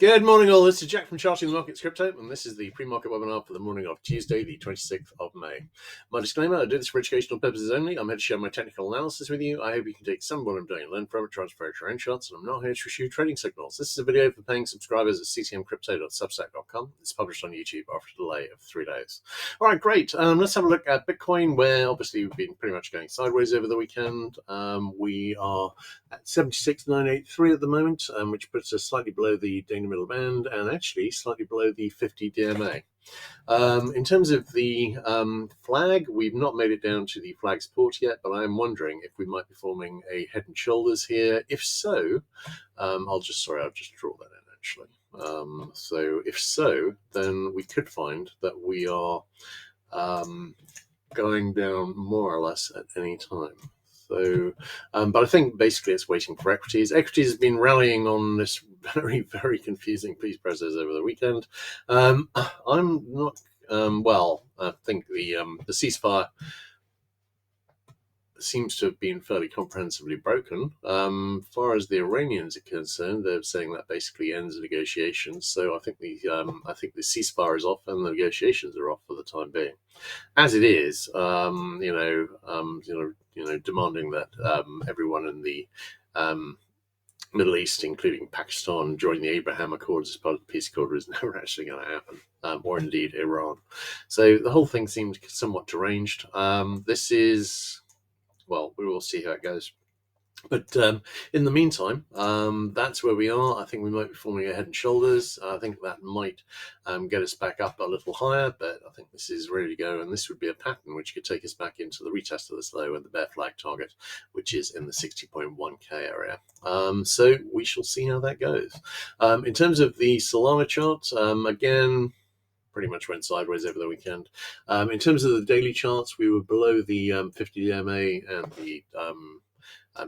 Good morning, all. This is Jack from Charting the Markets Crypto, and this is the pre-market webinar for the morning of Tuesday, the 26th of May. My disclaimer, I do this for educational purposes only. I'm here to share my technical analysis with you. I hope you can take some of what I'm doing and learn from it, transfer it to your own charts, and I'm not here to issue trading signals. This is a video for paying subscribers at ccmcrypto.substack.com. It's published on YouTube after a delay of 3 days. All right, great. Let's have a look at Bitcoin, where obviously we've been pretty much going sideways over the weekend. We are at 76,983 at the moment, which puts us slightly below the daily middle band and actually slightly below the 50 DMA. In terms of the flag, we've not made it down to the flag support yet, but I am wondering if we might be forming a head and shoulders here. If so, I'll just draw that in actually. So if so, then we could find that we are going down more or less at any time. So, but I think basically it's waiting for equities. Equities have been rallying on this very, very confusing peace process over the weekend. I'm not, I think the ceasefire seems to have been fairly comprehensively broken. As far as the Iranians are concerned, they're saying that basically ends negotiations. So I think the ceasefire is off and the negotiations are off for the time being. As it is, demanding that everyone in the Middle East, including Pakistan, join the Abraham Accords as part of the peace accord is never actually going to happen, or indeed Iran. So the whole thing seems somewhat deranged. This is, well, we will see how it goes. But in the meantime, that's where we are. I think we might be forming a head and shoulders. I think that might get us back up a little higher, but I think this is ready to go, and this would be a pattern which could take us back into the retest of this low and the bear flag target, which is in the 60.1k area. So we shall see how that goes. In terms of the Solana chart, again, pretty much went sideways over the weekend. In terms of the daily charts, we were below the 50 DMA and the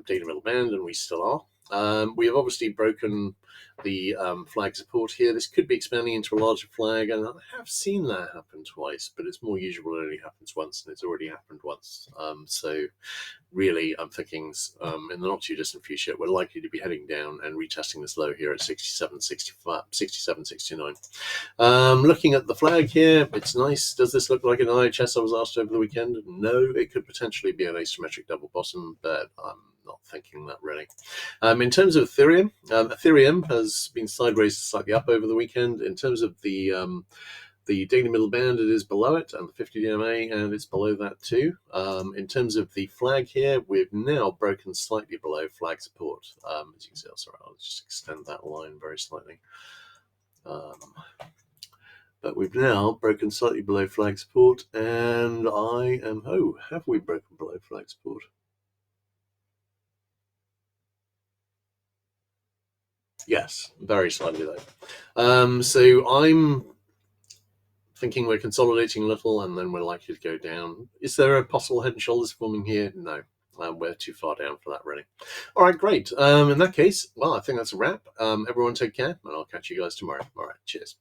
daily middle band, and we still are. We have obviously broken the flag support here. This could be expanding into a larger flag, and I have seen that happen twice, but it's more usual it only happens once, and it's already happened once. So really, I'm thinking in the not too distant future, we're likely to be heading down and retesting this low here at 67.69. Looking at the flag here, it's nice. Does this look like an IHS? I was asked over the weekend. No, it could potentially be an asymmetric double bottom, but I'm not thinking that really. In terms of Ethereum, Ethereum has been sideways slightly up over the weekend. In terms of the daily middle band, it is below it, and the 50 DMA, and it's below that too. In terms of the flag here, we've now broken slightly below flag support. As you can see, I'll just extend that line very slightly. But we've now broken slightly below flag support, and have we broken below flag support? Yes, very slightly low. So I'm thinking we're consolidating a little, and then we're likely to go down. Is there a possible head and shoulders forming here? No. We're too far down for that, really. All right, great. In that case, well, I think that's a wrap. Everyone take care, and I'll catch you guys tomorrow. All right, cheers.